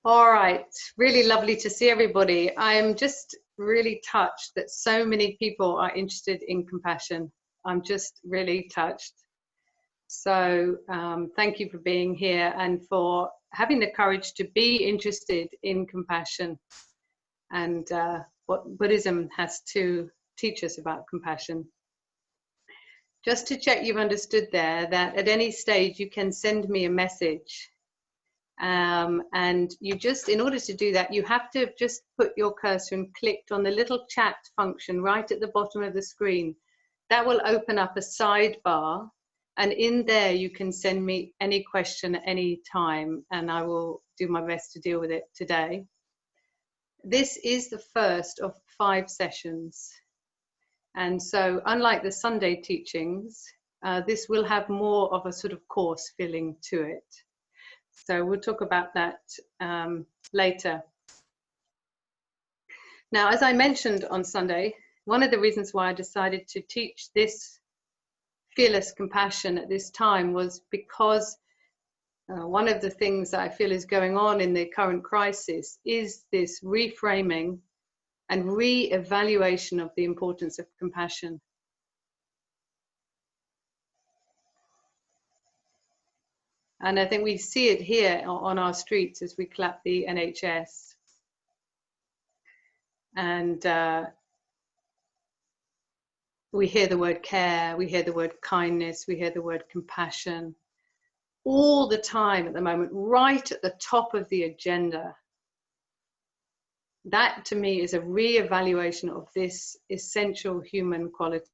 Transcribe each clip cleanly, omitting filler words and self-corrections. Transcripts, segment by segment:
All right, really lovely to see everybody. I am just really touched that so many people are interested in compassion. I'm just really touched. So thank you for being here and for having the courage to be interested in compassion and what Buddhism has to teach us about compassion. Just to check you've understood there that at any stage you can send me a message. And you just, in order to do that, you have to just put your cursor and clicked on the little chat function right at the bottom of the screen. That will open up a sidebar, and in there you can send me any question at any time, and I will do my best to deal with it today. This is the first of 5 sessions, and so unlike the Sunday teachings, this will have more of a sort of course feeling to it. So we'll talk about that later. Now, as I mentioned on Sunday, one of the reasons why I decided to teach this fearless compassion at this time was because one of the things that I feel is going on in the current crisis is this reframing and re-evaluation of the importance of compassion. And I think we see it here on our streets as we clap the NHS. And we hear the word care, we hear the word kindness, we hear the word compassion all the time at the moment, right at the top of the agenda. That to me is a re-evaluation of this essential human quality.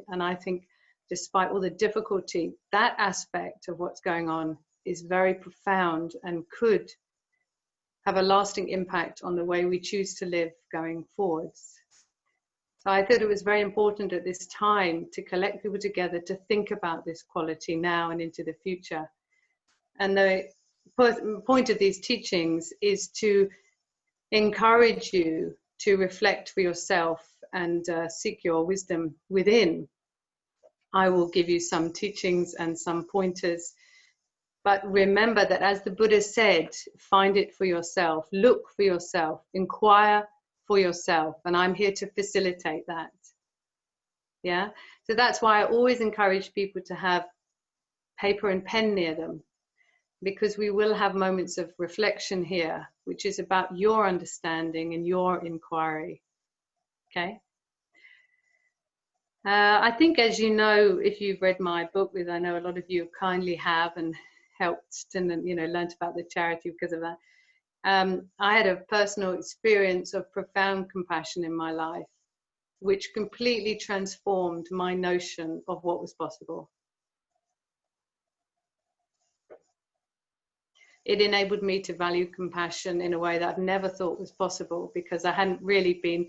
And I think despite all the difficulty, that aspect of what's going on is very profound and could have a lasting impact on the way we choose to live going forwards. So I thought it was very important at this time to collect people together to think about this quality now and into the future. And the point of these teachings is to encourage you to reflect for yourself and seek your wisdom within. I will give you some teachings and some pointers. But remember that as the Buddha said, find it for yourself, look for yourself, inquire for yourself. And I'm here to facilitate that. Yeah. So that's why I always encourage people to have paper and pen near them, because we will have moments of reflection here, which is about your understanding and your inquiry. Okay. I think, as you know, if you've read my book, which I know a lot of you kindly have and helped and learned about the charity because of that. I had a personal experience of profound compassion in my life, which completely transformed my notion of what was possible. It enabled me to value compassion in a way that I've never thought was possible, because I hadn't really been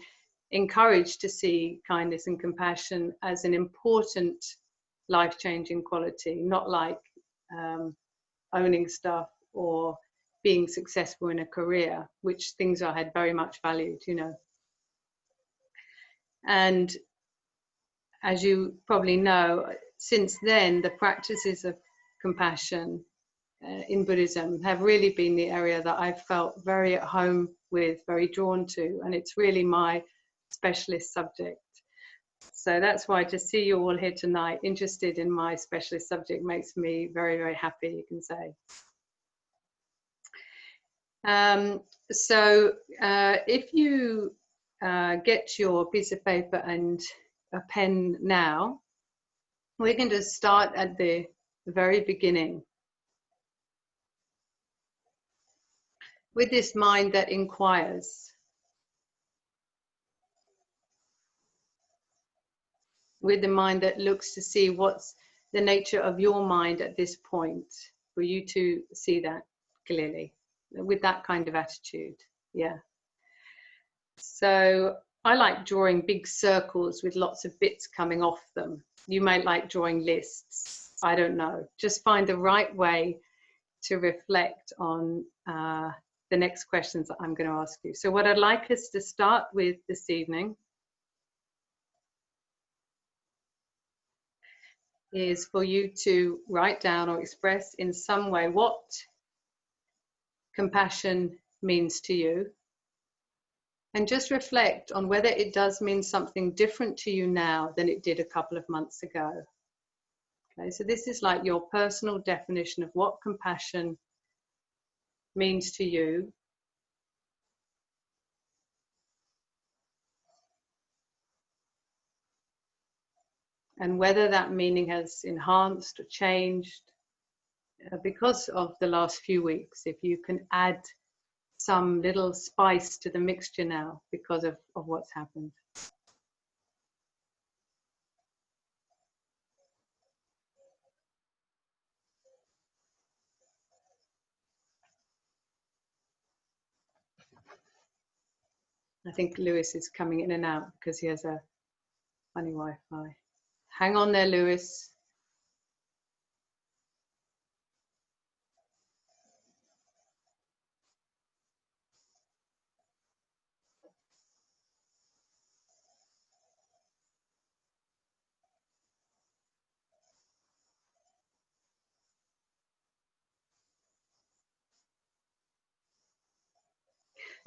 encouraged to see kindness and compassion as an important life-changing quality, not like owning stuff or being successful in a career, which things I had very much valued, And as you probably know, since then, the practices of compassion in Buddhism have really been the area that I've felt very at home with, very drawn to, and it's really my specialist subject. So that's why to see you all here tonight interested in my specialist subject makes me very, very happy, you can say. If you get your piece of paper and a pen now, we're going to start at the very beginning with this mind that inquires, with the mind that looks to see what's the nature of your mind at this point, for you to see that clearly, with that kind of attitude. Yeah. So I like drawing big circles with lots of bits coming off them. You might like drawing lists. I don't know. Just find the right way to reflect on the next questions that I'm going to ask you. So what I'd like us to start with this evening is for you to write down or express in some way what compassion means to you, and just reflect on whether it does mean something different to you now than it did a couple of months ago. Okay, so this is like your personal definition of what compassion means to you. And whether that meaning has enhanced or changed because of the last few weeks, if you can add some little spice to the mixture now because of what's happened. I think Lewis is coming in and out because he has a funny Wi-Fi. Hang on there, Lewis.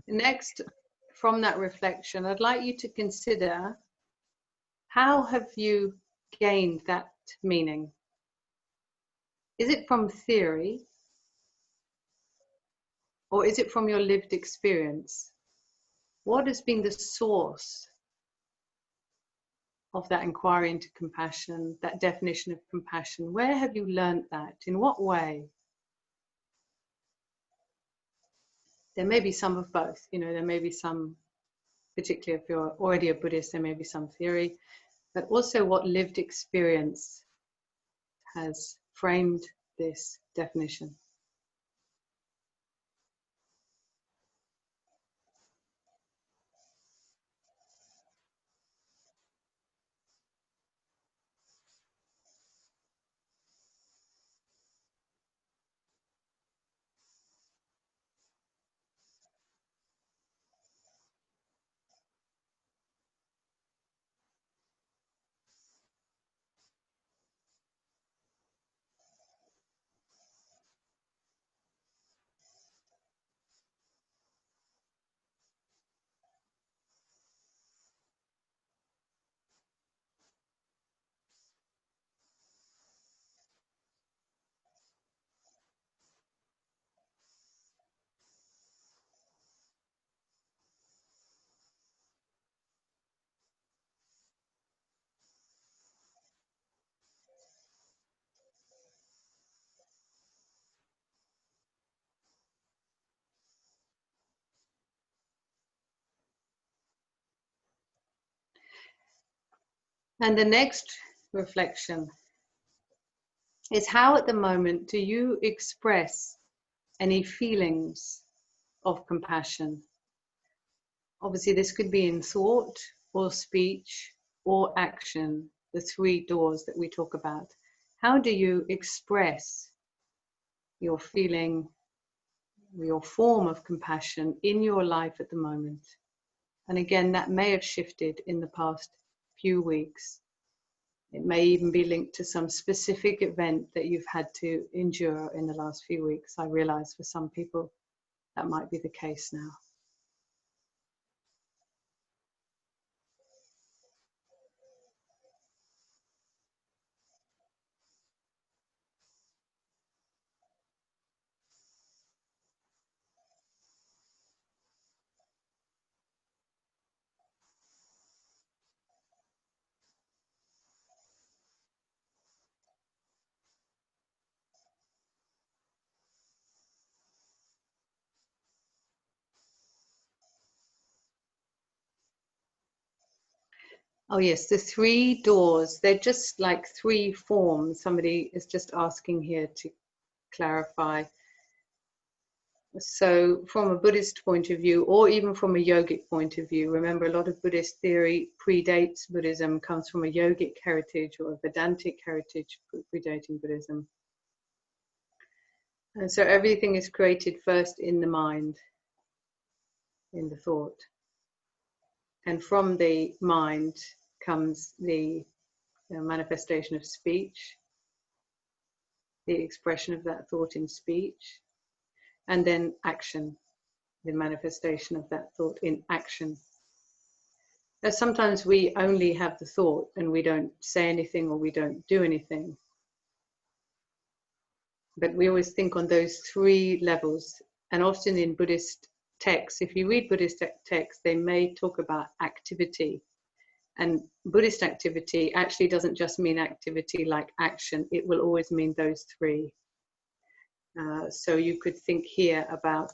Next, from that reflection, I'd like you to consider, how have you gained that meaning? Is it from theory, or is it from your lived experience? What has been the source of that inquiry into compassion, that definition of compassion? Where have you learned that? In what way? There may be some of both. You know, there may be some, particularly if you're already a Buddhist, there may be some theory, but also what lived experience has framed this definition. And the next reflection is, how at the moment do you express any feelings of compassion? Obviously, this could be in thought or speech or action, the three doors that we talk about. How do you express your feeling, your form of compassion in your life at the moment? And again, that may have shifted in the past few weeks. It may even be linked to some specific event that you've had to endure in the last few weeks. I realize for some people that might be the case now. Oh yes, the three doors, they're just like three forms. Somebody is just asking here to clarify. So from a Buddhist point of view, or even from a yogic point of view, remember a lot of Buddhist theory predates Buddhism, comes from a yogic heritage or a Vedantic heritage predating Buddhism. And so everything is created first in the mind, in the thought. And from the mind comes the manifestation of speech, the expression of that thought in speech, and then action, the manifestation of that thought in action. Now, sometimes we only have the thought and we don't say anything or we don't do anything. But we always think on those three levels. And often in Buddhist texts, if you read Buddhist texts, they may talk about activity. And Buddhist activity actually doesn't just mean activity like action. It will always mean those three. So you could think here about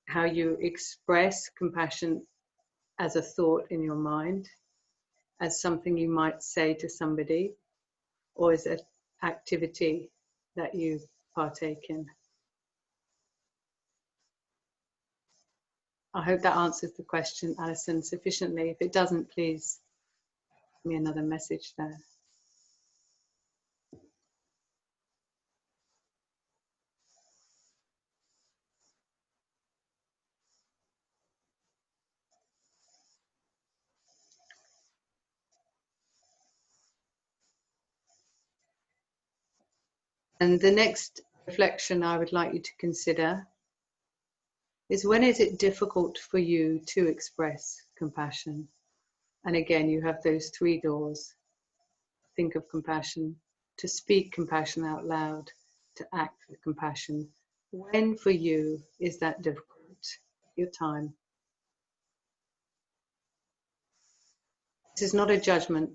how you express compassion as a thought in your mind, as something you might say to somebody, or as an activity that you partake in. I hope that answers the question, Alison, sufficiently. If it doesn't, please give me another message there. And the next reflection I would like you to consider is, when is it difficult for you to express compassion? And again, you have those three doors. Think of compassion, to speak compassion out loud, to act with compassion. When for you is that difficult? Your time. This is not a judgment.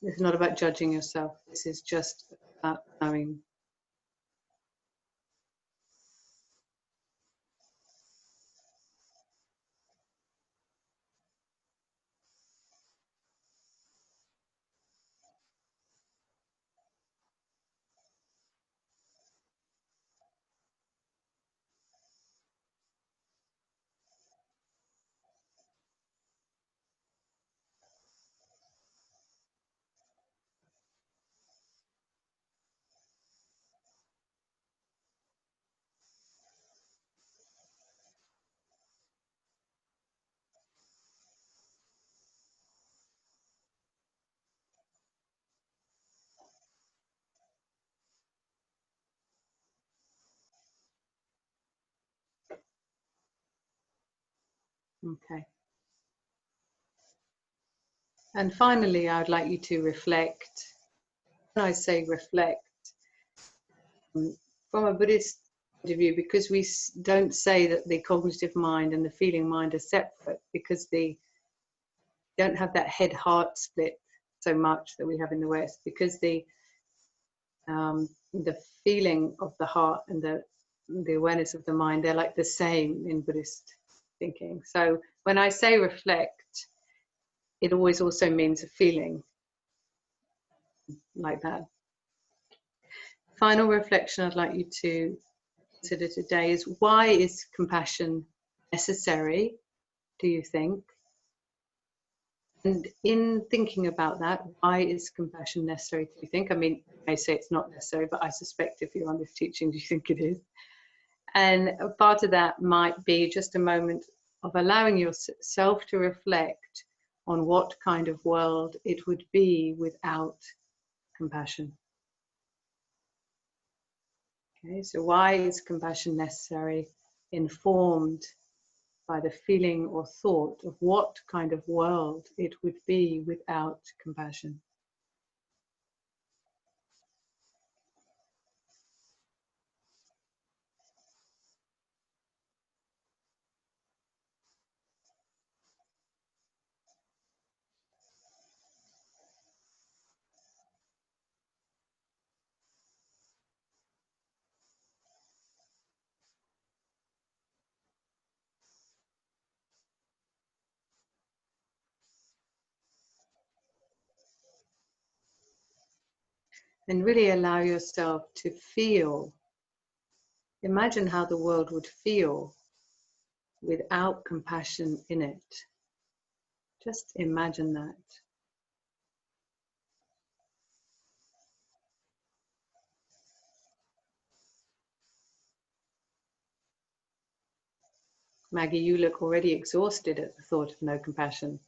This is not about judging yourself. This is just about knowing. Okay. And finally, I would like you to reflect. When I say reflect, from a Buddhist point of view, because we don't say that the cognitive mind and the feeling mind are separate, because they don't have that head-heart split so much that we have in the West, because the feeling of the heart and the awareness of the mind, they're like the same in Buddhist thinking. So when I say reflect, it always also means a feeling like that. Final reflection I'd like you to consider today is, why is compassion necessary, do you think? And in thinking about that, why is compassion necessary, do you think? I mean, you may say it's not necessary, but I suspect if you're on this teaching, do you think it is? And a part of that might be just a moment of allowing yourself to reflect on what kind of world it would be without compassion. Okay, so why is compassion necessary? Informed by the feeling or thought of what kind of world it would be without compassion. And really allow yourself to feel. Imagine how the world would feel without compassion in it. Just imagine that. Maggie, you look already exhausted at the thought of no compassion.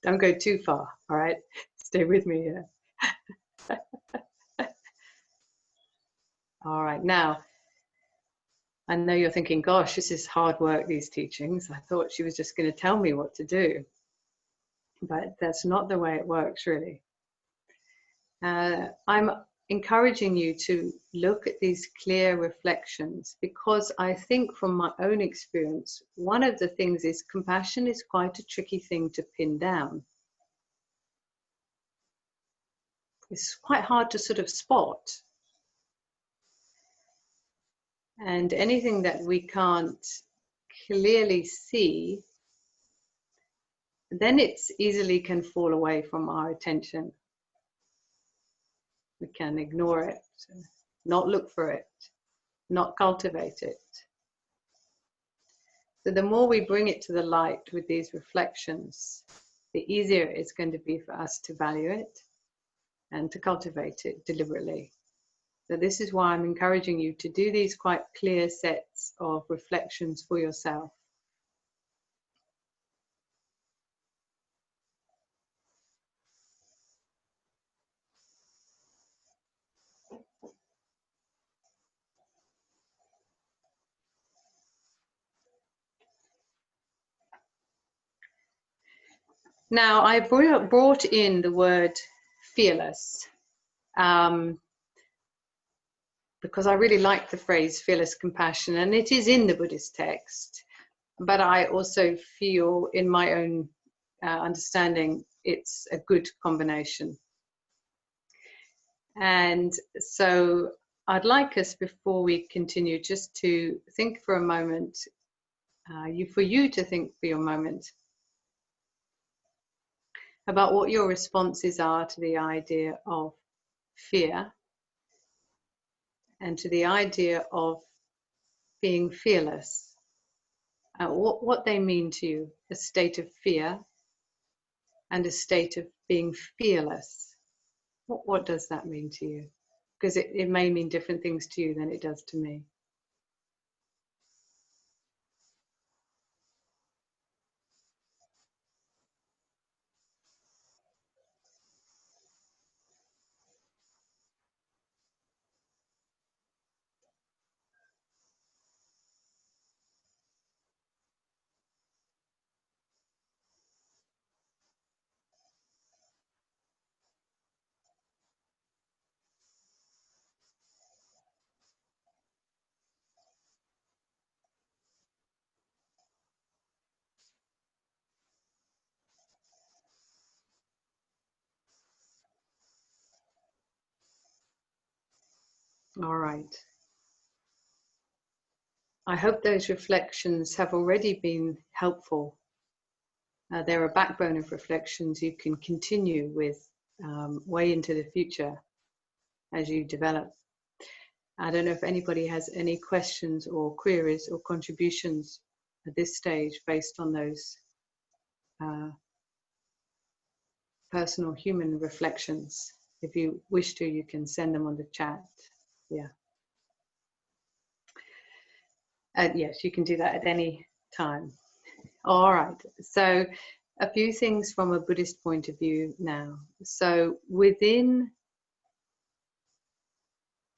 Don't go too far, all right? Stay with me here. All right, now, I know you're thinking, gosh, this is hard work, these teachings. I thought she was just going to tell me what to do. But that's not the way it works, really. I'm encouraging you to look at these clear reflections, because I think from my own experience, one of the things is compassion is quite a tricky thing to pin down. It's quite hard to sort of spot. And anything that we can't clearly see, then it's easily can fall away from our attention. We can ignore it, not look for it, not cultivate it. So the more we bring it to the light with these reflections, the easier it's going to be for us to value it and to cultivate it deliberately. So this is why I'm encouraging you to do these quite clear sets of reflections for yourself. Now, I brought in the word fearless because I really like the phrase fearless compassion, and it is in the Buddhist text, but I also feel in my own understanding it's a good combination. And so I'd like us, before we continue, just to think for a moment, for you to think for your moment about what your responses are to the idea of fear and to the idea of being fearless. What they mean to you, a state of fear and a state of being fearless. What does that mean to you? Because it may mean different things to you than it does to me. All right. I hope those reflections have already been helpful. They're a backbone of reflections you can continue with way into the future as you develop. I don't know if anybody has any questions or queries or contributions at this stage based on those personal human reflections. If you wish to, you can send them on the chat. Yeah. Yes, you can do that at any time. All right. So a few things from a Buddhist point of view now. So within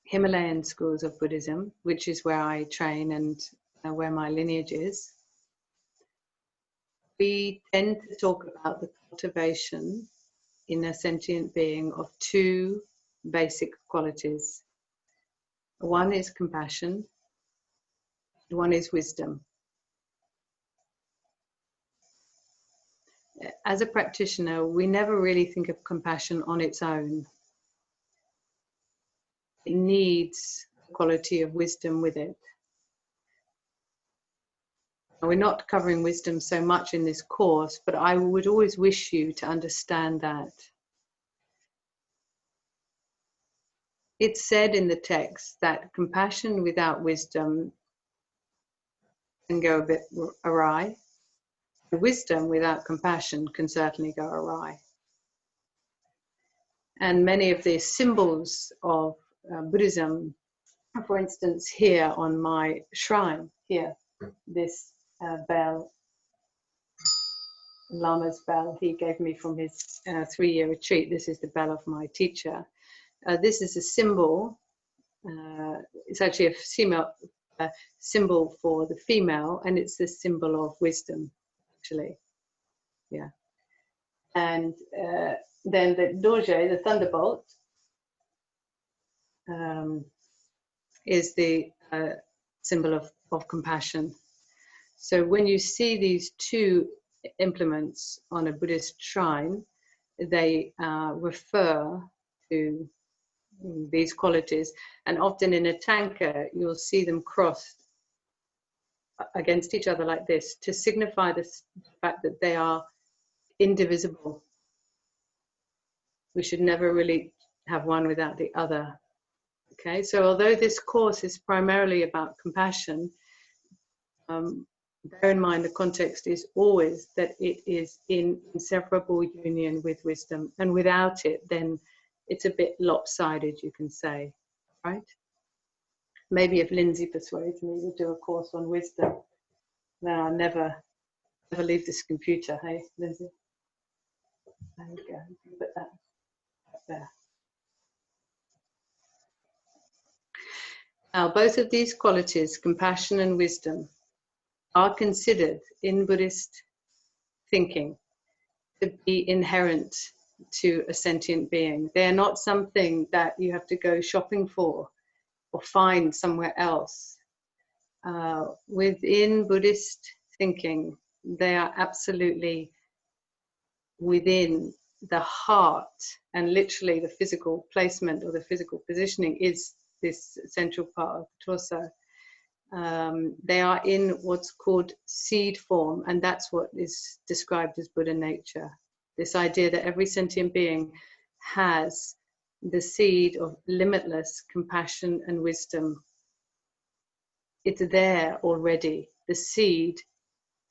Himalayan schools of Buddhism, which is where I train and where my lineage is, we tend to talk about the cultivation in a sentient being of two basic qualities. One is compassion, one is wisdom. As a practitioner, we never really think of compassion on its own. It needs the quality of wisdom with it. We're not covering wisdom so much in this course, but I would always wish you to understand that. It's said in the text that compassion without wisdom can go a bit awry. Wisdom without compassion can certainly go awry. And many of the symbols of Buddhism, for instance, here on my shrine, here, this bell, Lama's bell he gave me from his 3-year retreat. This is the bell of my teacher. This is a symbol It's actually a female symbol for the female, and it's the symbol of wisdom, actually. Yeah. And then the doge, the thunderbolt, is the symbol of compassion. So when you see these two implements on a Buddhist shrine, they refer to these qualities, and often in a tanka you'll see them crossed against each other like this to signify the fact that they are indivisible. We should never really have one without the other. Okay, so although this course is primarily about compassion, bear in mind the context is always that it is in inseparable union with wisdom, and without it then it's a bit lopsided, you can say, right? Maybe if Lindsey persuades me to do a course on wisdom, then I'll never leave this computer. Hey, Lindsey? There we go. Put that up there. Now, both of these qualities, compassion and wisdom, are considered in Buddhist thinking to be inherent to a sentient being. They are not something that you have to go shopping for or find somewhere else. Within Buddhist thinking, they are absolutely within the heart, and literally the physical placement or the physical positioning is this central part of the torso. They are in what's called seed form, and that's what is described as Buddha nature. This idea that every sentient being has the seed of limitless compassion and wisdom. It's there already. The seed,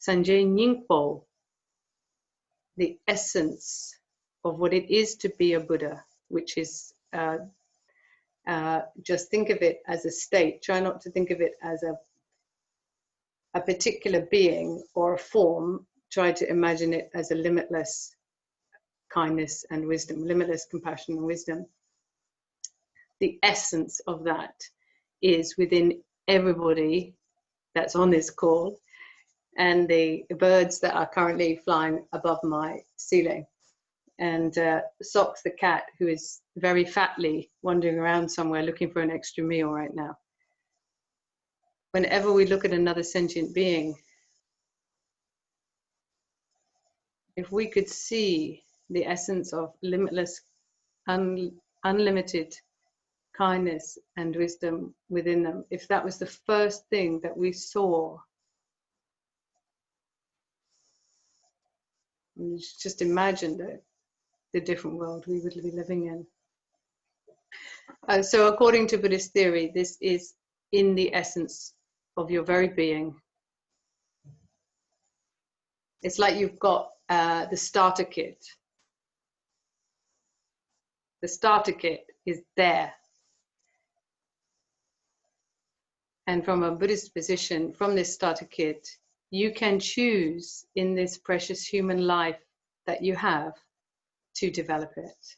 Sanjay Nyingpo, the essence of what it is to be a Buddha, which is just think of it as a state. Try not to think of it as a particular being or a form. Try to imagine it as a limitless kindness and wisdom, limitless compassion and wisdom. The essence of that is within everybody that's on this call, and the birds that are currently flying above my ceiling, and Socks the cat, who is very fatly wandering around somewhere looking for an extra meal right now. Whenever we look at another sentient being, if we could see the essence of limitless, unlimited kindness and wisdom within them, if that was the first thing that we saw, just imagine the different world we would be living in. So according to Buddhist theory, this is in the essence of your very being. It's like you've got the starter kit. The starter kit is there. And from a Buddhist position, from this starter kit, you can choose in this precious human life that you have to develop it.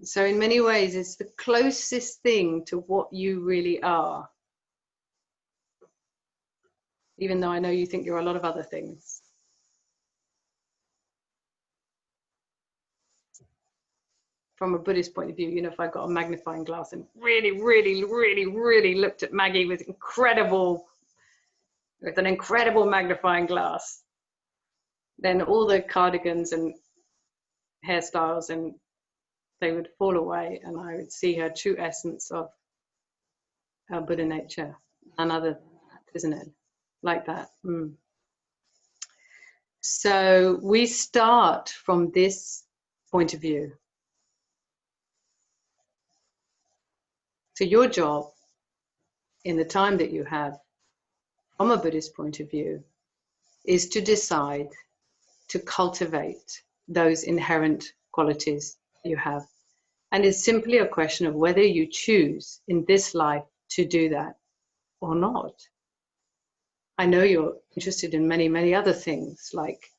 So in many ways, it's the closest thing to what you really are. Even though I know you think you're a lot of other things. From a Buddhist point of view, you know, if I got a magnifying glass and really looked at Maggie with an incredible magnifying glass, then all the cardigans and hairstyles, and they would fall away, and I would see her true essence of her Buddha nature. None other than that, isn't it? Like that. So we start from this point of view. So your job in the time that you have from a Buddhist point of view is to decide to cultivate those inherent qualities you have. And it's simply a question of whether you choose in this life to do that or not. I know you're interested in many, many other things, like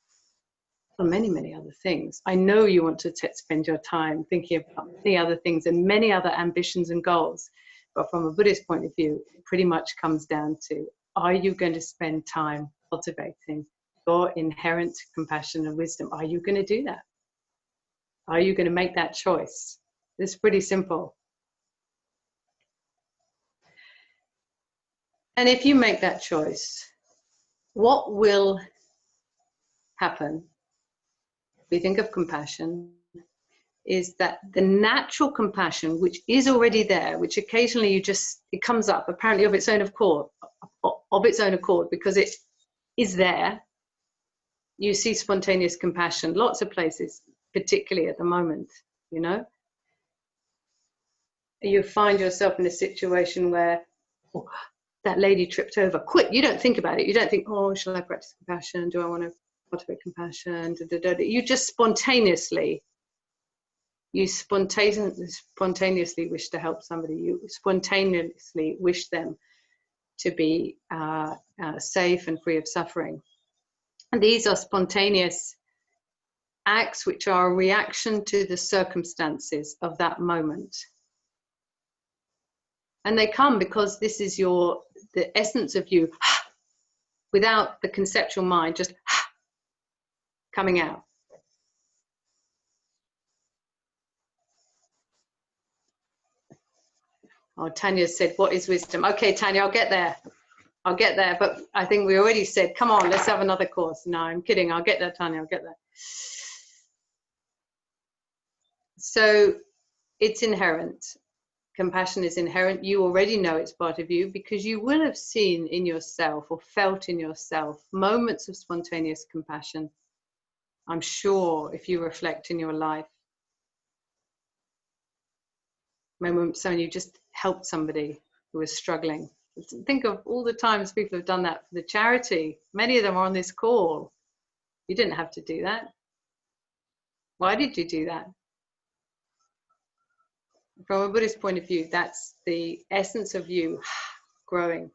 many, many other things. I know you want to spend your time thinking about many other things and many other ambitions and goals. But from a Buddhist point of view, it pretty much comes down to, are you going to spend time cultivating your inherent compassion and wisdom? Are you going to do that? Are you going to make that choice? It's pretty simple. And if you make that choice, what will happen? If we think of compassion, is that the natural compassion, which is already there, which occasionally it comes up apparently of its own accord, because it is there. You see spontaneous compassion, lots of places, particularly at the moment, you know. You find yourself in a situation where that lady tripped over. Quick, you don't think about it. You don't think, oh, shall I practice compassion? Do I want to cultivate compassion? You just spontaneously wish to help somebody. You spontaneously wish them to be safe and free of suffering. And these are spontaneous acts which are a reaction to the circumstances of that moment. And they come because this is the essence of you, without the conceptual mind, just coming out. Oh, Tanya said, what is wisdom? Okay, Tanya, I'll get there. But I think we already said, come on, let's have another course. No, I'm kidding. I'll get there, Tanya, I'll get there. So it's inherent. Compassion is inherent. You already know it's part of you because you will have seen in yourself or felt in yourself moments of spontaneous compassion. I'm sure if you reflect in your life, moments when you just helped somebody who was struggling. Think of all the times people have done that for the charity. Many of them are on this call. You didn't have to do that. Why did you do that? From a Buddhist point of view, that's the essence of you growing,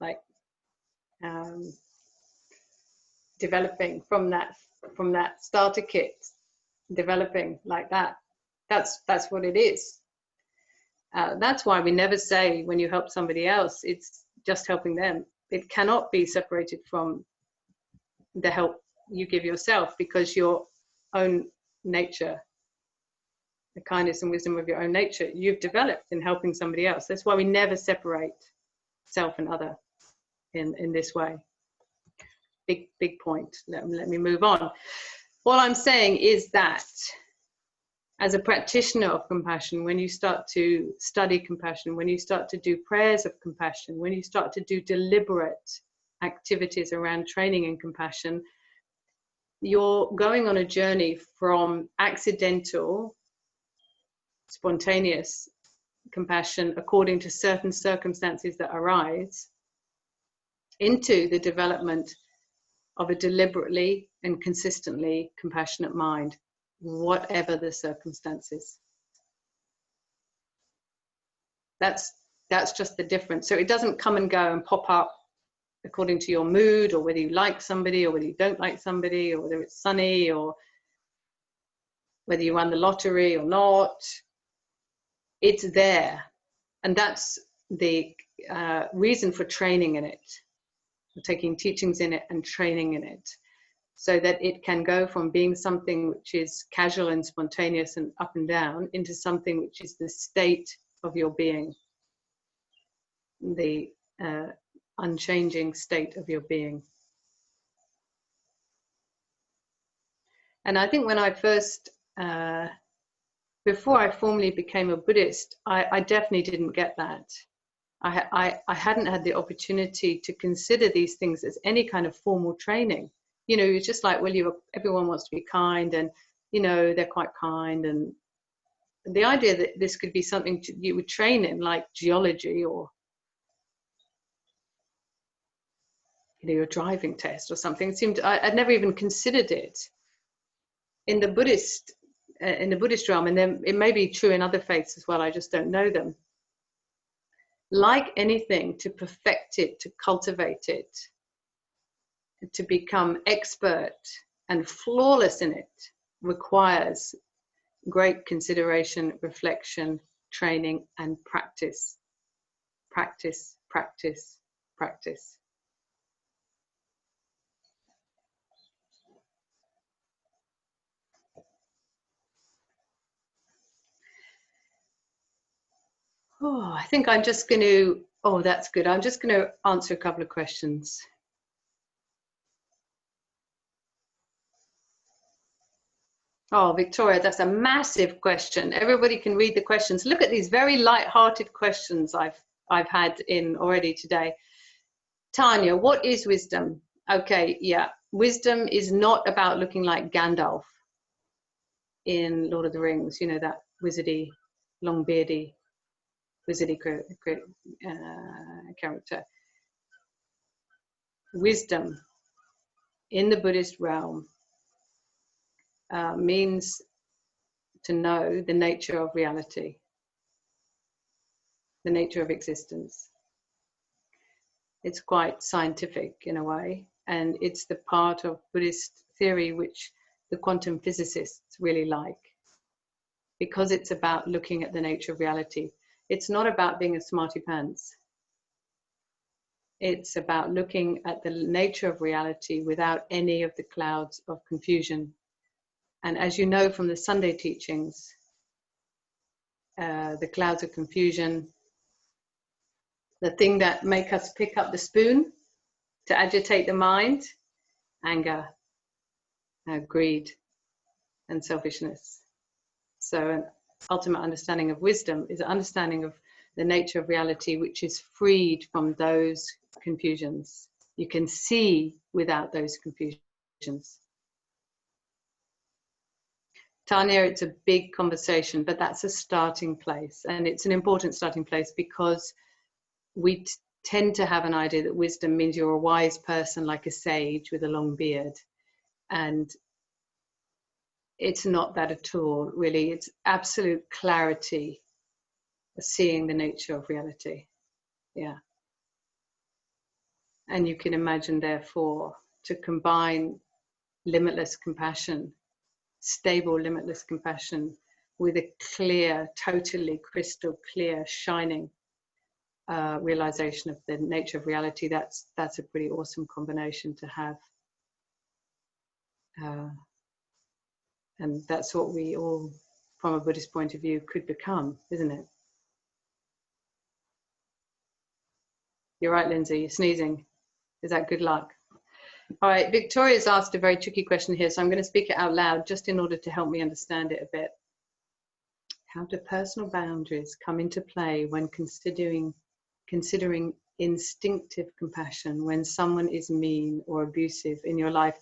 like developing from that starter kit, developing like that. That's what it is. That's why we never say when you help somebody else, it's just helping them. It cannot be separated from the help you give yourself, because your own nature, the kindness and wisdom of your own nature, you've developed in helping somebody else. That's why we never separate self and other in this way. Big point. Let me move on. What I'm saying is that as a practitioner of compassion, when you start to study compassion, when you start to do prayers of compassion, when you start to do deliberate activities around training in compassion, you're going on a journey from accidental, spontaneous compassion according to certain circumstances that arise, into the development of a deliberately and consistently compassionate mind, whatever the circumstances. That's just the difference. So it doesn't come and go and pop up according to your mood, or whether you like somebody or whether you don't like somebody, or whether it's sunny or whether you won the lottery or not. It's there. And that's the reason for training in it, for taking teachings in it and training in it, so that it can go from being something which is casual and spontaneous and up and down into something which is the state of your being, the unchanging state of your being. And I think when I first, before I formally became a Buddhist, I definitely didn't get that. I hadn't had the opportunity to consider these things as any kind of formal training. You know, it's just like, well, everyone wants to be kind, and, you know, they're quite kind. And the idea that this could be something you would train in, like geology, or, you know, your driving test or something, it seemed, I'd never even considered it. In the Buddhist realm, and then it may be true in other faiths as well, I just don't know them. like anything, to perfect it, to cultivate it, to become expert and flawless in it, requires great consideration, reflection, training, and practice. Practice, practice, practice. Oh, I think I'm just going to, oh, that's good. I'm just going to answer a couple of questions. Oh, Victoria, that's a massive question. Everybody can read the questions. Look at these very light-hearted questions I've had in already today. Tanya, what is wisdom? Okay, yeah. Wisdom is not about looking like Gandalf in Lord of the Rings, you know, that wizardy, long-beardy, wizardy character. Wisdom in the Buddhist realm means to know the nature of reality, the nature of existence. It's quite scientific in a way, and it's the part of Buddhist theory which the quantum physicists really like, because it's about looking at the nature of reality. It's not about being a smarty pants. It's about looking at the nature of reality without any of the clouds of confusion. And as you know from the Sunday teachings, the clouds of confusion, the thing that make us pick up the spoon to agitate the mind, anger, greed, and selfishness. So an ultimate understanding of wisdom is an understanding of the nature of reality, which is freed from those confusions. You can see without those confusions. Tanya, it's a big conversation, but that's a starting place. And it's an important starting place because we tend to have an idea that wisdom means you're a wise person like a sage with a long beard. And it's not that at all, really. It's absolute clarity of seeing the nature of reality. Yeah. And you can imagine, therefore, to combine limitless compassion, stable, limitless compassion, with a clear, totally crystal clear, shining realization of the nature of reality. That's a pretty awesome combination to have. And that's what we all, from a Buddhist point of view, could become, isn't it? You're right, Lindsay, you're sneezing. Is that good luck? All right, Victoria's asked a very tricky question here, so I'm going to speak it out loud just in order to help me understand it a bit. How do personal boundaries come into play when considering instinctive compassion when someone is mean or abusive in your life?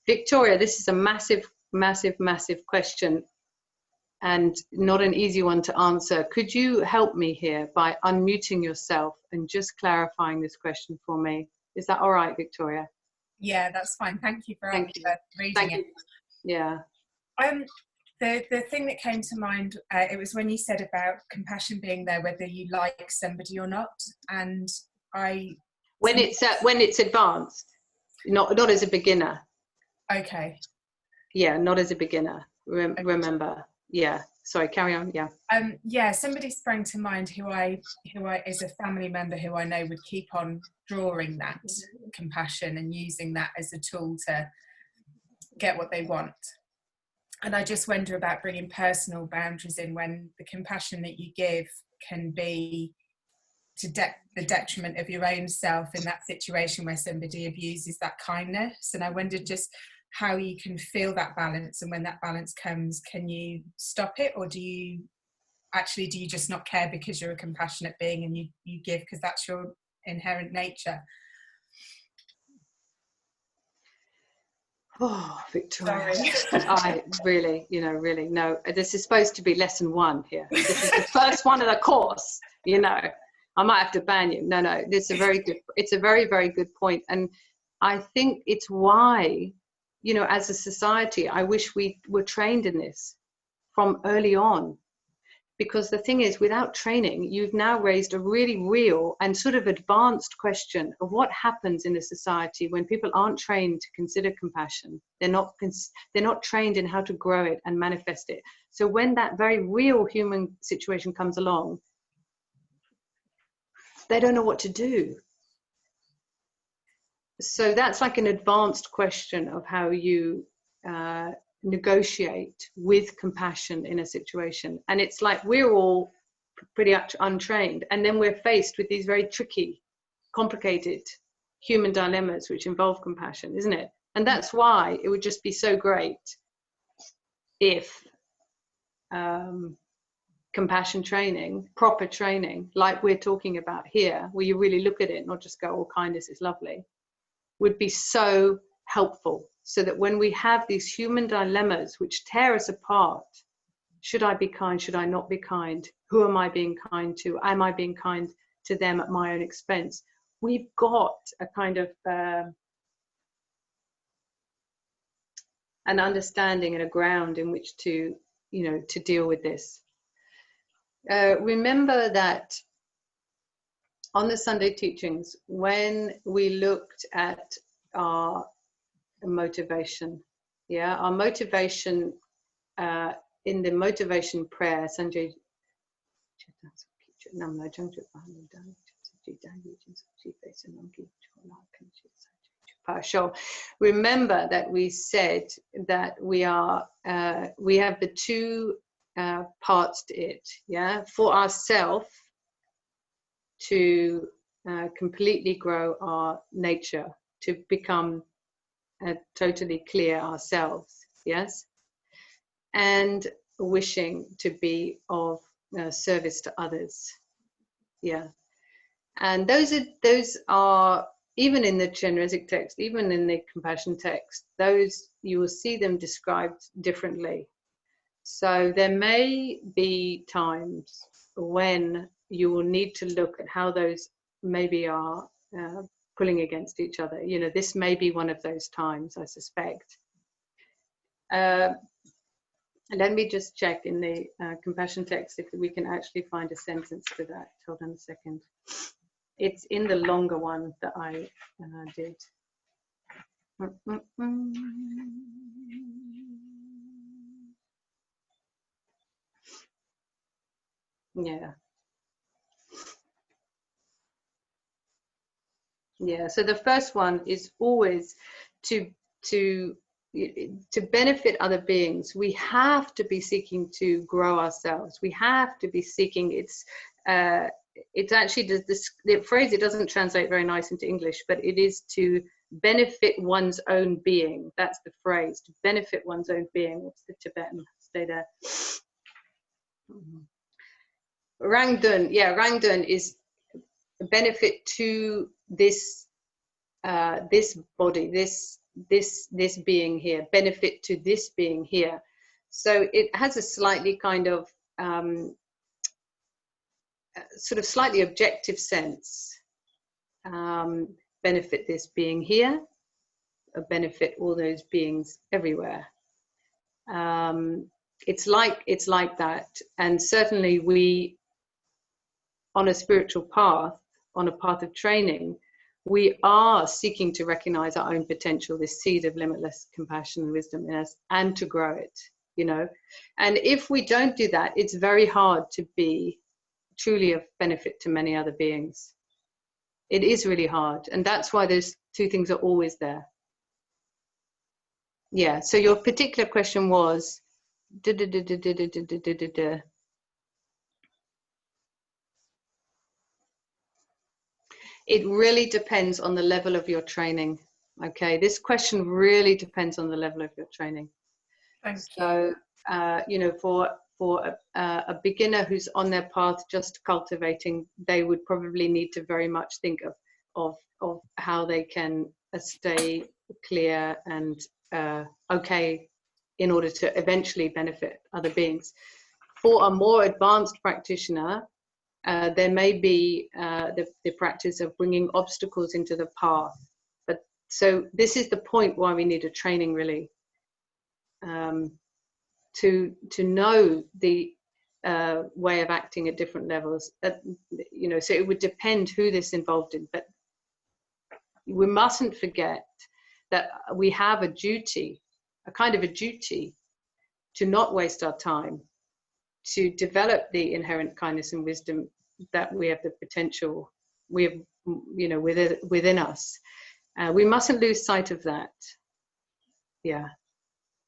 Victoria, this is a massive, massive, massive question and not an easy one to answer. Could you help me here by unmuting yourself and just clarifying this question for me? Is that all right, Victoria? Yeah, that's fine. Thank you for reading it. Yeah. The thing that came to mind, it was when you said about compassion being there, whether you like somebody or not. And when it's advanced, not as a beginner. Okay. Yeah, not as a beginner. Remember. Yeah. Sorry, carry on. Yeah. Yeah, somebody sprang to mind who I is a family member who I know would keep on drawing that compassion and using that as a tool to get what they want. And I just wonder about bringing personal boundaries in when the compassion that you give can be to the detriment of your own self in that situation where somebody abuses that kindness. And I wondered just how you can feel that balance, and when that balance comes, can you stop it, or do you just not care because you're a compassionate being and you give because that's your inherent nature? Oh, Victoria, I really, no, this is supposed to be lesson 1 here. This is the first one of the course, I might have to ban you. No, it's a very, very good point. And I think it's why, as a society, I wish we were trained in this from early on. Because the thing is, without training, you've now raised a really real and sort of advanced question of what happens in a society when people aren't trained to consider compassion. They're not trained in how to grow it and manifest it. So when that very real human situation comes along, they don't know what to do. So that's like an advanced question of how you negotiate with compassion in a situation. And it's like we're all pretty untrained, and then we're faced with these very tricky, complicated human dilemmas which involve compassion, isn't it? And that's why it would just be so great if compassion training, proper training, like we're talking about here, where you really look at it, not just go, oh, kindness is lovely, would be so helpful. So that when we have these human dilemmas which tear us apart, should I be kind? Should I not be kind? Who am I being kind to? Am I being kind to them at my own expense? We've got a kind of an understanding and a ground in which to, to deal with this. Remember that on the Sunday teachings, when we looked at our motivation, our motivation in the motivation prayer, Sanjay, remember that we said that we have the two parts to it, for ourselves to completely grow our nature, to become totally clear ourselves, yes, and wishing to be of service to others, and those are even in the Chenrezig text, even in the compassion text, those you will see them described differently. So there may be times when you will need to look at how those maybe are pulling against each other. This may be one of those times, I suspect. Let me just check in the compassion text if we can actually find a sentence to that. Hold on a second. It's in the longer one that I did. Yeah, so the first one is always to benefit other beings. We have to be seeking to grow ourselves. We have to be seeking, it's actually, the phrase, it doesn't translate very nice into English, but it is to benefit one's own being. That's the phrase, to benefit one's own being. What's the Tibetan? Stay there. Rangdun, Rangdun is benefit to this this body, this being here, benefit to this being here. So it has a slightly kind of sort of slightly objective sense. Benefit this being here, benefit all those beings everywhere. It's like that, and certainly we, on a spiritual path, on a path of training, we are seeking to recognize our own potential, this seed of limitless compassion and wisdom in us, and to grow it, And if we don't do that, it's very hard to be truly of benefit to many other beings. It is really hard, and that's why those two things are always there. Yeah, so your particular question was, it really depends on the level of your training. Okay, this question really depends on the level of your training. So, for a beginner who's on their path just cultivating, they would probably need to very much think of how they can stay clear and okay in order to eventually benefit other beings. For a more advanced practitioner, there may be the practice of bringing obstacles into the path. But so this is the point why we need a training, really, to know way of acting at different levels. You know, so it would depend who this involved in, but we mustn't forget that we have a duty, a kind of a duty, to not waste our time, to develop the inherent kindness and wisdom that we have the potential, we have, you know, within us. We mustn't lose sight of that. Yeah.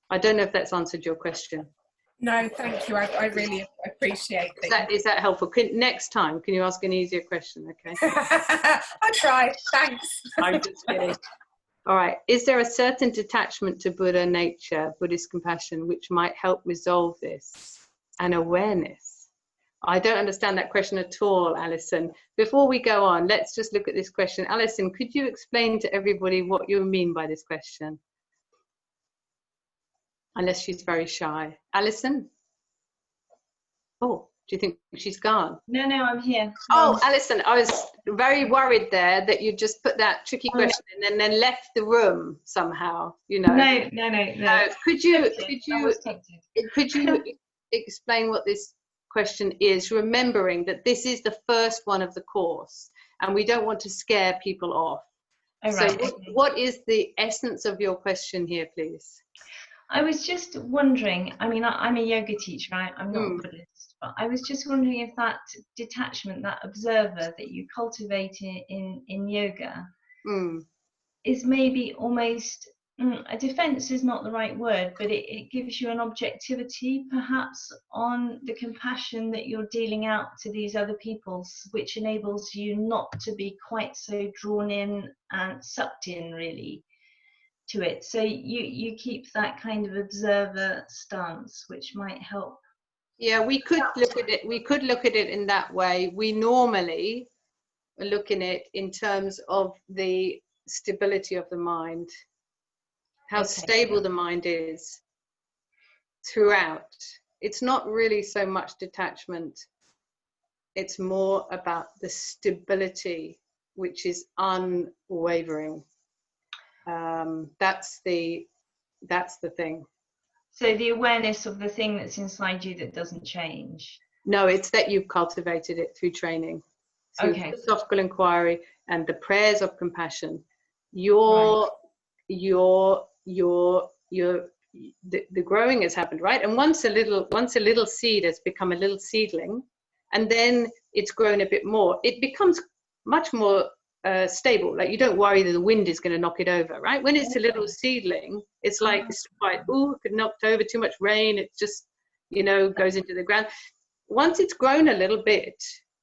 I don't know if that's answered your question. No, thank you. I really appreciate it. Is that helpful? Next time, can you ask an easier question? Okay. I'll try. Thanks. I'm just kidding. All right. Is there a certain detachment to Buddha nature, Buddhist compassion, which might help resolve this? And awareness? I don't understand that question at all, Alison. Before we go on, let's just look at this question. Alison, could you explain to everybody what you mean by this question? Unless she's very shy. Alison? Oh, do you think she's gone? No, I'm here. Oh, Alison, I was very worried there that you just put that tricky question and then left the room somehow, you know. No. Could you explain what this question is, remembering that this is the first one of the course and we don't want to scare people off. Oh, right. So what is the essence of your question here, please? I was just wondering, I mean, I'm a yoga teacher, right? I'm not a Buddhist, but I was just wondering if that detachment, that observer that you cultivate in yoga is maybe almost, a defense is not the right word, but it gives you an objectivity perhaps on the compassion that you're dealing out to these other people, which enables you not to be quite so drawn in and sucked in really to it. So you keep that kind of observer stance, which might help. Yeah, we could look at it in that way. We normally look in it in terms of the stability of the mind, how stable the mind is throughout. It's not really so much detachment, it's more about the stability, which is unwavering. That's the thing. So the awareness of the thing that's inside you that doesn't change. No, it's that you've cultivated it through training, through philosophical inquiry and the prayers of compassion. The growing has happened, right? And once a little seed has become a little seedling, and then it's grown a bit more, it becomes much more stable. Like, you don't worry that the wind is going to knock it over, right? When it's a little seedling, it's like, it's quite, it could knocked over, too much rain, it just, you know, goes into the ground. Once it's grown a little bit,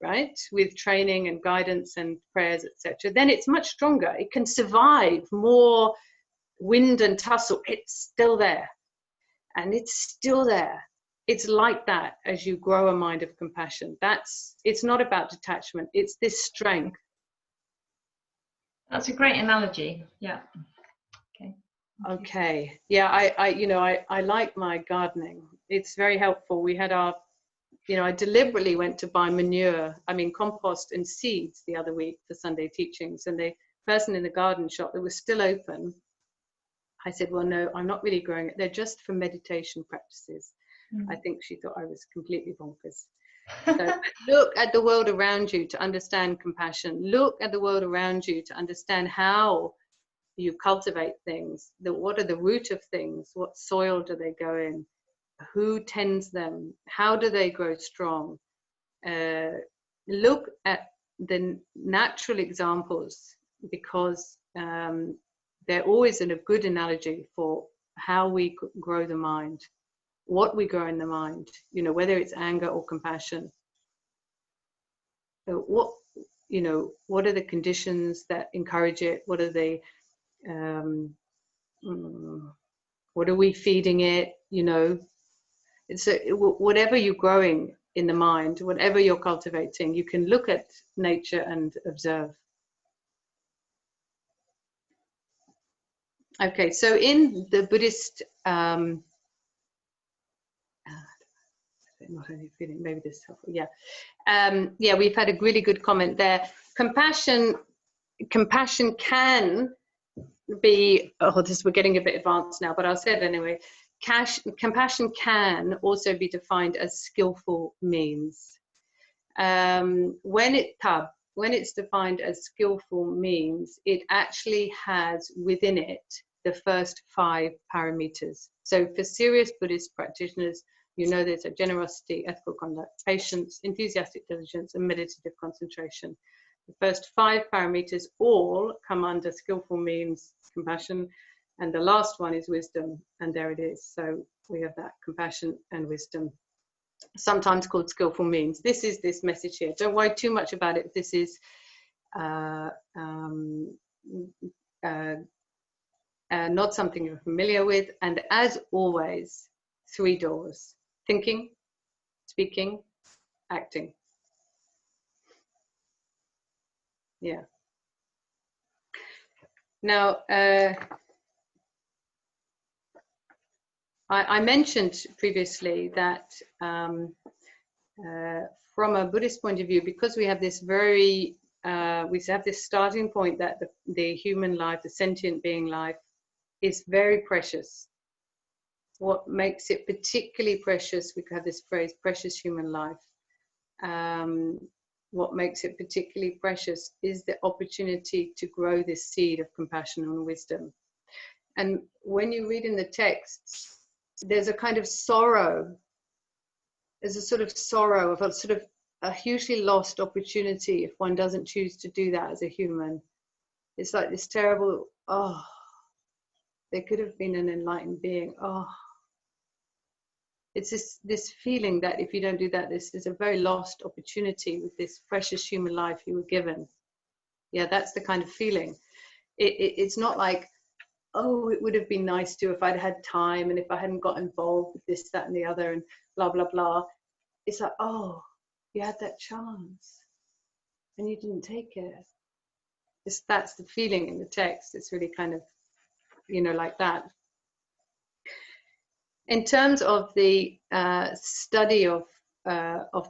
right, with training and guidance and prayers, etc., then it's much stronger. It can survive more wind and tussle. It's still there, and it's still there. It's like that as you grow a mind of compassion. It's not about detachment, it's this strength. That's a great analogy. Yeah. Okay. Yeah, I like my gardening. It's very helpful. We had I deliberately went to buy compost and seeds the other week for Sunday teachings, and the person in the garden shop that was still open, I said, well, no, I'm not really growing it. They're just for meditation practices. I think she thought I was completely bonkers. So look at the world around you to understand compassion. Look at the world around you to understand how you cultivate things. What are the root of things? What soil do they go in? Who tends them? How do they grow strong? Look at the natural examples, because they're always a good analogy for how we grow the mind, what we grow in the mind, whether it's anger or compassion. What are the conditions that encourage it? What are the what are we feeding it? It's whatever you're growing in the mind, whatever you're cultivating, you can look at nature and observe. Okay, so in the Buddhist, not only feeling, maybe this is helpful. Yeah, we've had a really good comment there. Compassion can be, we're getting a bit advanced now, but I'll say it anyway. compassion can also be defined as skillful means. When it's defined as skillful means, it actually has within it the first 5 parameters. So for serious Buddhist practitioners, you know there's a generosity, ethical conduct, patience, enthusiastic diligence, and meditative concentration. The first 5 parameters all come under skillful means, compassion, and the last one is wisdom, and there it is. So we have that compassion and wisdom, sometimes called skillful means. This is this message here. Don't worry too much about it. This is not something you're familiar with. And as always, 3 doors: thinking, speaking, acting. Yeah. Now, I mentioned previously that from a Buddhist point of view, because we have this we have this starting point that the human life, the sentient being life, is very precious. What makes it particularly precious, we have this phrase, precious human life. What makes it particularly precious is the opportunity to grow this seed of compassion and wisdom. And when you read in the texts, there's a kind of sorrow. There's a sort of sorrow of a hugely lost opportunity if one doesn't choose to do that as a human. It's like this terrible, oh, there could have been an enlightened being. Oh, it's this feeling that if you don't do that, this is a very lost opportunity with this precious human life you were given. Yeah, that's the kind of feeling. It's not like, oh, it would have been nice to if I'd had time and if I hadn't got involved with this, that, and the other, and blah, blah, blah. It's like, oh, you had that chance and you didn't take it. That's the feeling in the text. It's really kind of, like that. In terms of the study of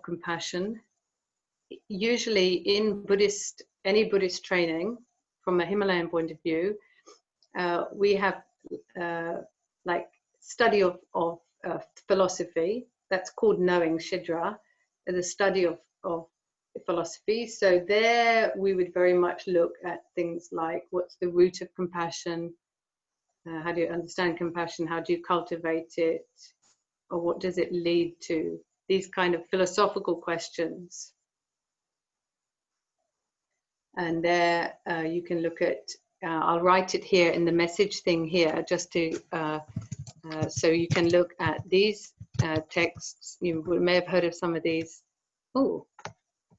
compassion, usually in any Buddhist training, from a Himalayan point of view, we have like study of philosophy. That's called knowing, Shidra, the study of philosophy. So there we would very much look at things like, what's the root of compassion? How do you understand compassion? How do you cultivate it? Or what does it lead to? These kind of philosophical questions. And there you can look at, I'll write it here in the message thing here, just to, so you can look at these texts. You may have heard of some of these. Oh,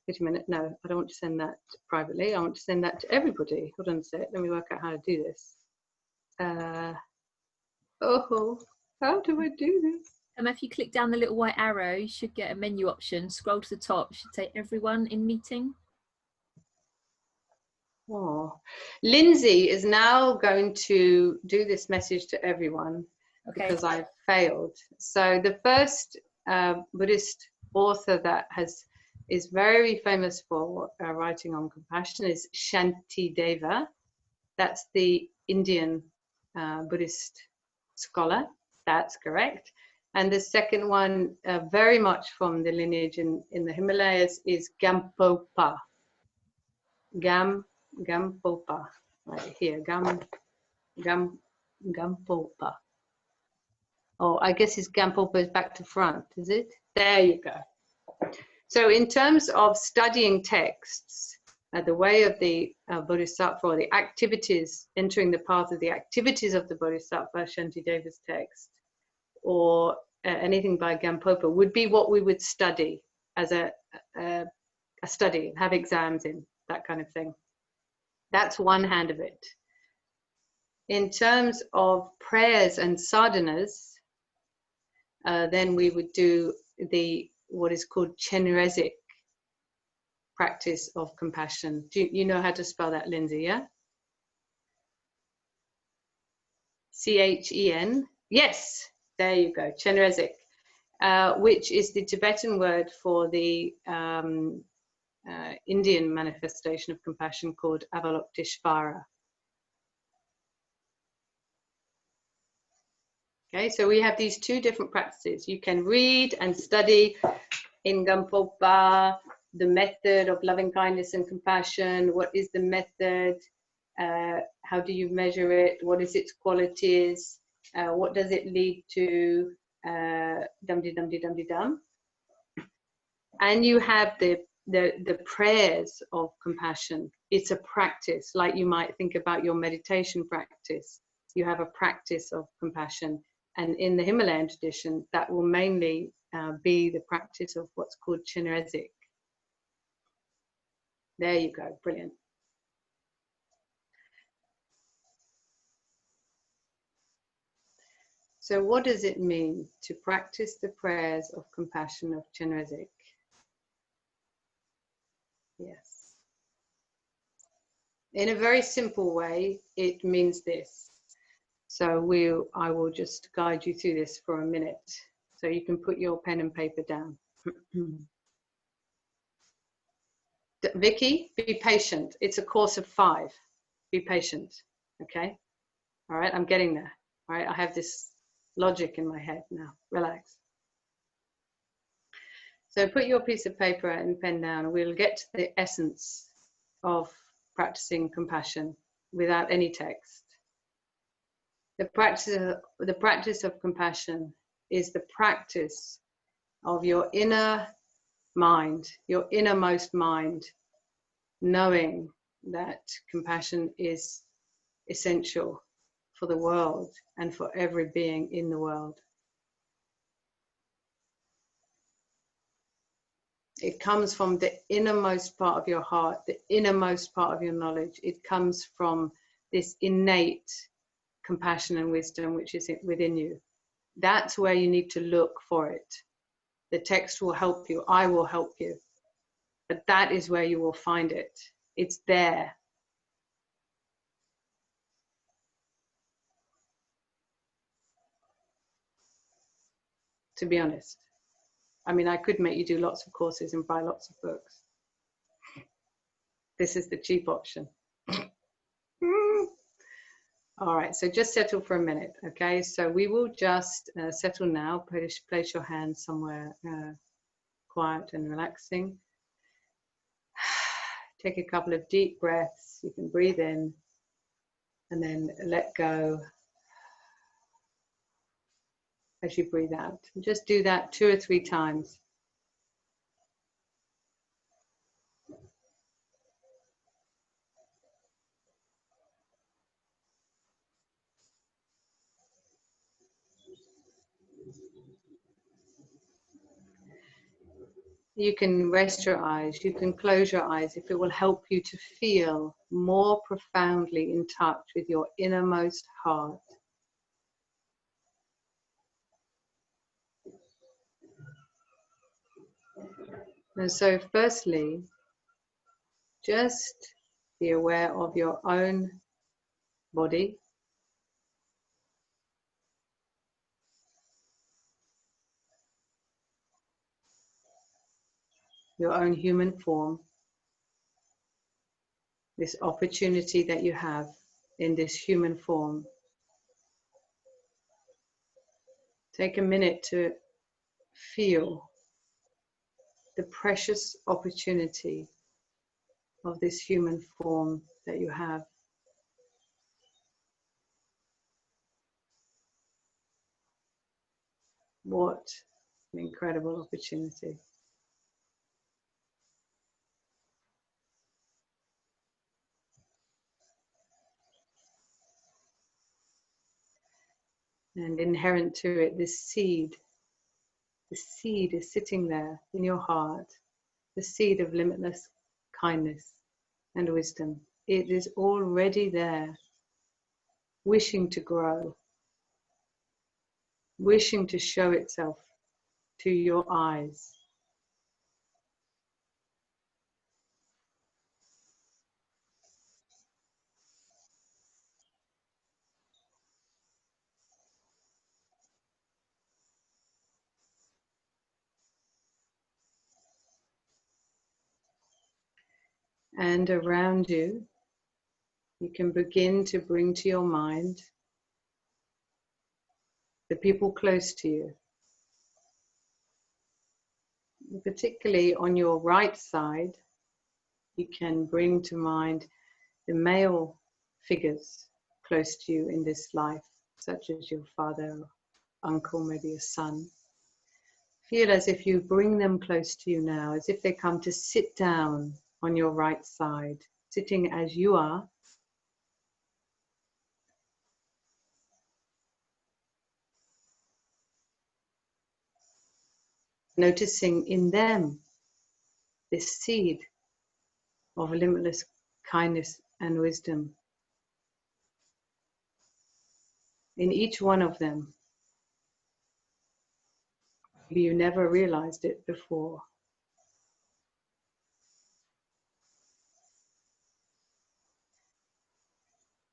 wait a minute. No, I don't want to send that privately. I want to send that to everybody. Hold on a sec. Let me work out how to do this. Oh, how do I do this? If you click down the little white arrow, you should get a menu option. Scroll to the top. Should say everyone in meeting. Oh, Lindsey is now going to do this message to everyone, okay, because I've failed. So the first Buddhist author that is very famous for writing on compassion is Shantideva. That's the Indian Buddhist scholar. That's correct. And the second one, very much from the lineage in the Himalayas, is Gampopa. Gampopa, right here, Gampopa. Oh, I guess his Gampopa is back to front, is it? There you go. So in terms of studying texts, the way of the Bodhisattva, or the activities, entering the path of the activities of the Bodhisattva, Shantideva's text, or anything by Gampopa, would be what we would study as a study, have exams in, that kind of thing. That's one hand of it. In terms of prayers and sadhanas, then we would do what is called Chenrezig practice of compassion. Do you know how to spell that, Lindsey? Yeah? C-H-E-N. Yes, there you go, Chenrezig, which is the Tibetan word for the Indian manifestation of compassion called Avalokiteshvara. Okay, so we have these two different practices. You can read and study in Gampopa, the method of loving kindness and compassion. What is the method? How do you measure it? What is its qualities? What does it lead to? Dum-de-dum-de-dum-de-dum. And you have the prayers of compassion. It's a practice, like you might think about your meditation practice. You have a practice of compassion. And in the Himalayan tradition, that will mainly be the practice of what's called Chinrezig. There you go, brilliant. So what does it mean to practice the prayers of compassion of Chinrezig? Yes. In a very simple way, it means this. So I will just guide you through this for a minute. So you can put your pen and paper down. Vicky, be patient. It's a course of 5. Be patient, okay? All right, I'm getting there. All right, I have this logic in my head now. Relax. So put your piece of paper and pen down, and we'll get to the essence of practicing compassion without any text. The practice of compassion is the practice of your inner mind, your innermost mind, knowing that compassion is essential for the world and for every being in the world. It comes from the innermost part of your heart, the innermost part of your knowledge. It comes from this innate compassion and wisdom which is within you. That's where you need to look for it. The text will help you. I will help you. But that is where you will find it. It's there. To be honest. I mean, I could make you do lots of courses and buy lots of books. This is the cheap option. All right, so just settle for a minute, okay? So we will just settle now. Place your hands somewhere quiet and relaxing. Take a couple of deep breaths. You can breathe in and then let go as you breathe out. Just do that 2 or 3 times. You can rest your eyes, you can close your eyes if it will help you to feel more profoundly in touch with your innermost heart. And so firstly, just be aware of your own body. Your own human form. This opportunity that you have in this human form. Take a minute to feel the precious opportunity of this human form that you have. What an incredible opportunity. And inherent to it, this seed. The seed is sitting there in your heart. The seed of limitless kindness and wisdom. It is already there, wishing to grow, wishing to show itself to your eyes. And around you, you can begin to bring to your mind the people close to you. Particularly on your right side, you can bring to mind the male figures close to you in this life, such as your father, uncle, maybe a son. Feel as if you bring them close to you now, as if they come to sit down on your right side, sitting as you are. Noticing in them this seed of limitless kindness and wisdom. In each one of them, maybe you never realized it before.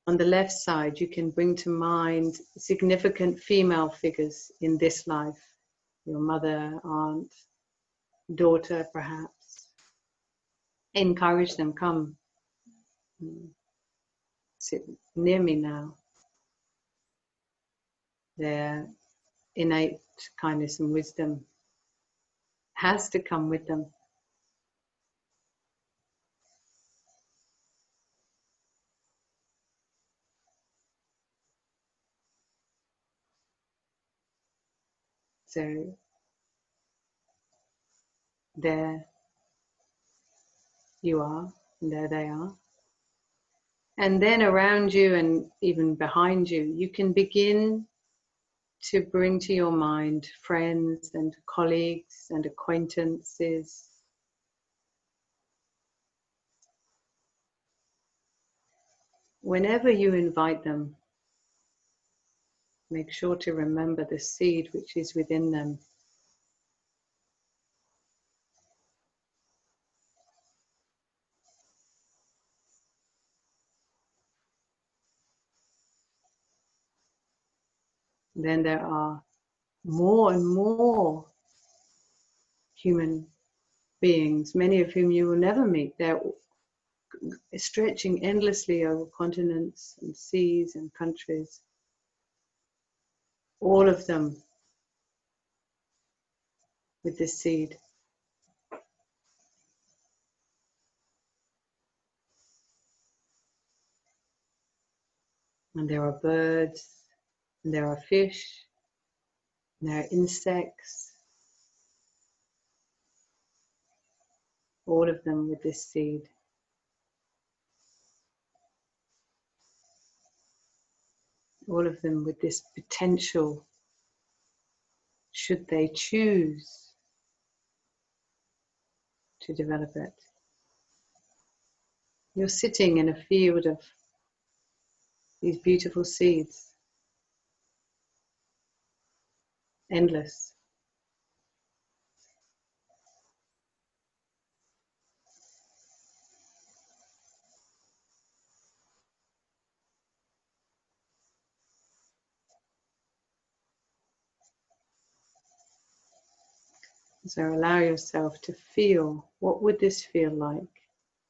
On the left side, you can bring to mind significant female figures in this life. Your mother, aunt, daughter, perhaps. Encourage them, come, sit near me now. Their innate kindness and wisdom has to come with them. So there you are, and there they are. And then around you and even behind you, you can begin to bring to your mind friends and colleagues and acquaintances. Whenever you invite them, make sure to remember the seed which is within them. Then there are more and more human beings, many of whom you will never meet. They're stretching endlessly over continents and seas and countries. All of them with this seed. And there are birds, and there are fish, and there are insects. All of them with this seed. All of them with this potential, should they choose to develop it. You're sitting in a field of these beautiful seeds, endless. So allow yourself to feel, what would this feel like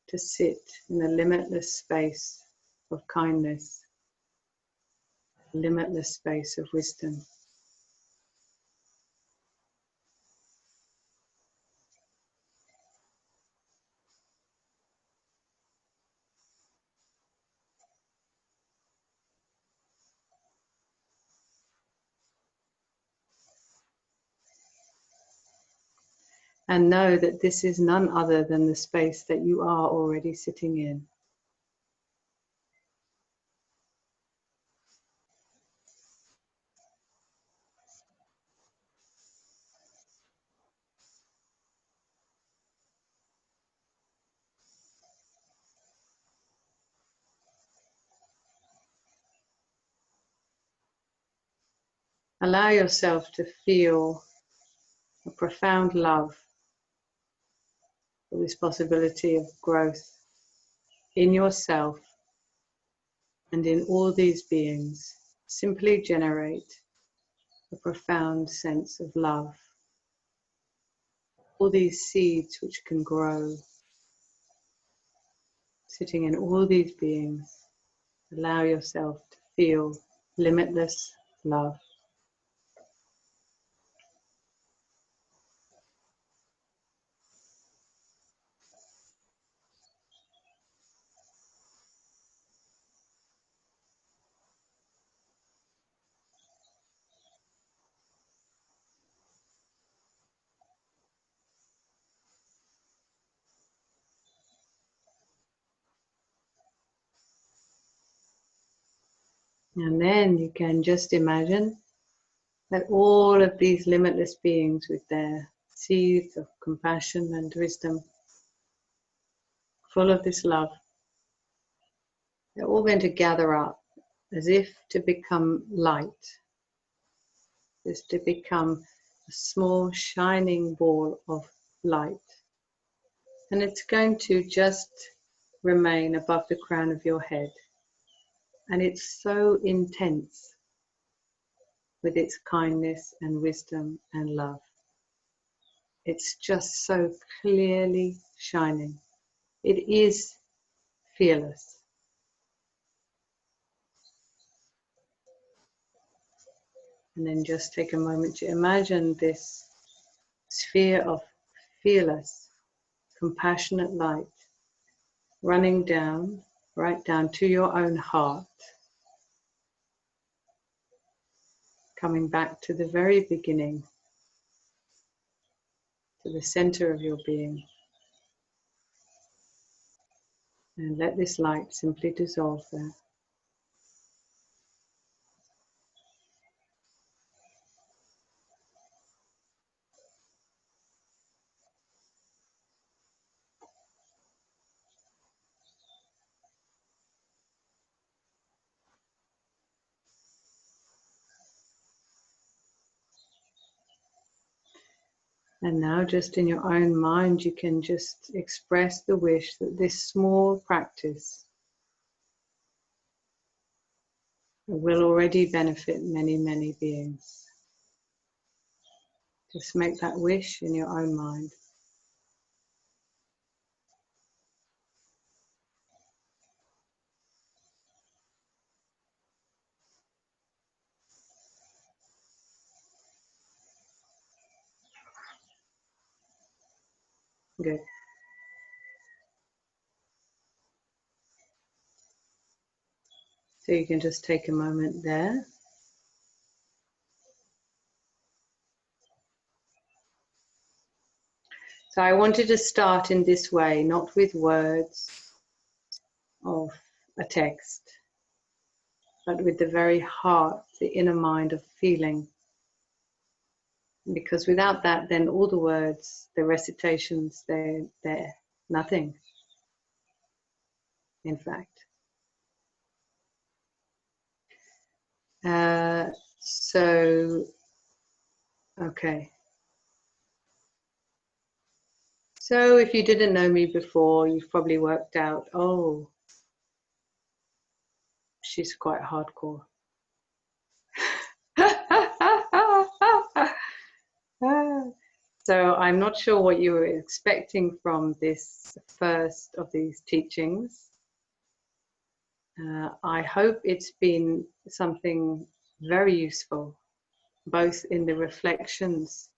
to sit in a limitless space of kindness, limitless space of wisdom. And know that this is none other than the space that you are already sitting in. Allow yourself to feel a profound love for this possibility of growth in yourself and in all these beings. Simply generate a profound sense of love. All these seeds which can grow, sitting in all these beings. Allow yourself to feel limitless love. And then you can just imagine that all of these limitless beings with their seeds of compassion and wisdom, full of this love, they're all going to gather up as if to become light, as to become a small shining ball of light. And it's going to just remain above the crown of your head. And it's so intense with its kindness and wisdom and love. It's just so clearly shining. It is fearless. And then just take a moment to imagine this sphere of fearless, compassionate light running down, right down to your own heart, coming back to the very beginning, to the center of your being. And let this light simply dissolve there. And now just in your own mind, you can just express the wish that this small practice will already benefit many, many beings. Just make that wish in your own mind. Good. So you can just take a moment there. So I wanted to start in this way, not with words of a text, but with the very heart, the inner mind of feeling. Because without that, then all the words, the recitations, they're nothing, in fact. Okay. So if you didn't know me before, you've probably worked out, oh, she's quite hardcore. So I'm not sure what you were expecting from this first of these teachings. I hope it's been something very useful, both in the reflections,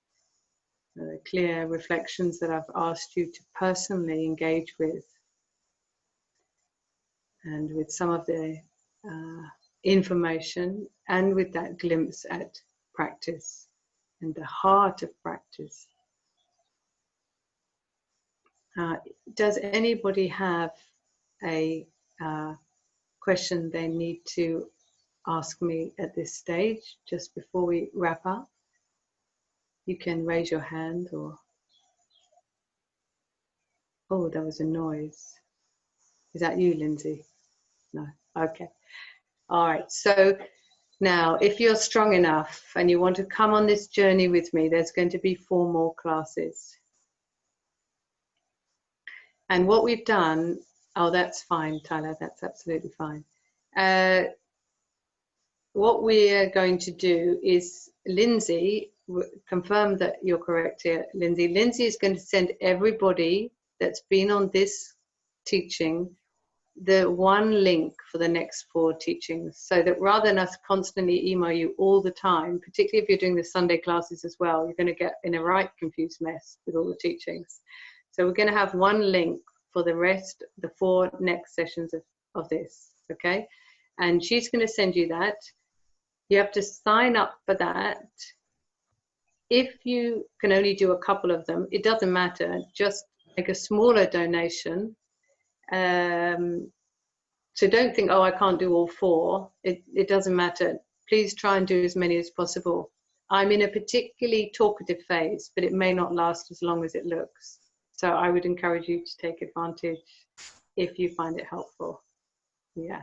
the clear reflections that I've asked you to personally engage with, and with some of the information, and with that glimpse at practice and the heart of practice. Does anybody have a question they need to ask me at this stage, just before we wrap up? You can raise your hand, or... Oh, there was a noise. Is that you, Lindsay? No. Okay. All right. So now, if you're strong enough and you want to come on this journey with me, there's going to be 4 more classes. And what we've done, oh, that's fine, Tyler, that's absolutely fine. What we're going to do is, Lindsay, confirm that you're correct here, Lindsay. Lindsay is going to send everybody that's been on this teaching the one link for the next 4 teachings, so that rather than us constantly email you all the time, particularly if you're doing the Sunday classes as well, you're going to get in a right confused mess with all the teachings. So we're going to have one link for the rest, the 4 next sessions of this, okay? And she's going to send you that. You have to sign up for that. If you can only do a couple of them, it doesn't matter. Just make a smaller donation So don't think, oh, I can't do all 4. It doesn't matter. Please try and do as many as possible. I'm in a particularly talkative phase, but it may not last as long as it looks. So I would encourage you to take advantage if you find it helpful. Yeah.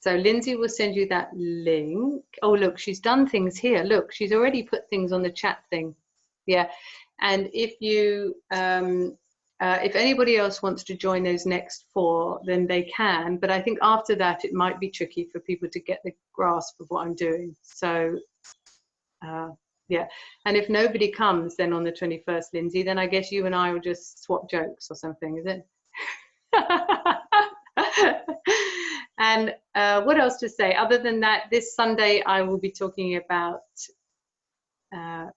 So Lindsay will send you that link. Oh, look, she's done things here. Look, she's already put things on the chat thing. Yeah. And if you, if anybody else wants to join those next 4, then they can. But I think after that, it might be tricky for people to get the grasp of what I'm doing. So, yeah. And if nobody comes then on the 21st, Lindsay, then I guess you and I will just swap jokes or something, is it? And what else to say? Other than that, this Sunday, I will be talking about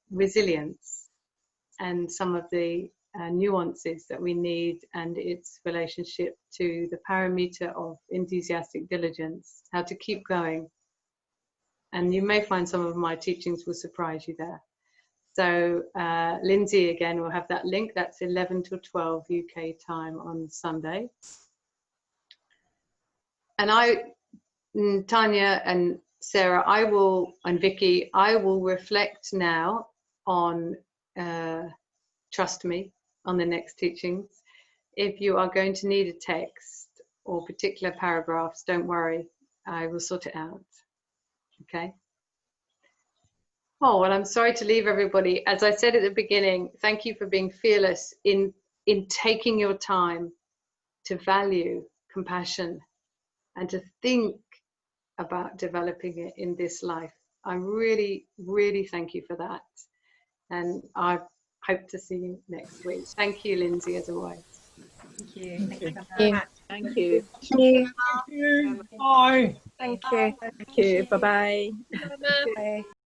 resilience and some of the nuances that we need and its relationship to the parameter of enthusiastic diligence, how to keep going. And you may find some of my teachings will surprise you there. So Lindsay, again, will have that link. That's 11 to 12 UK time on Sunday. And Tanya and Sarah, and Vicky, I will reflect now on Trust Me, on the next teachings. If you are going to need a text or particular paragraphs, don't worry, I will sort it out. Okay. Oh, well, I'm sorry to leave everybody. As I said at the beginning, thank you for being fearless in taking your time to value compassion and to think about developing it in this life. I really, really thank you for that. And I hope to see you next week. Thank you, Lindsay, as always. Thank you. Thank you. Thank you. Bye. Thank you. Thank you. Bye-bye. Bye.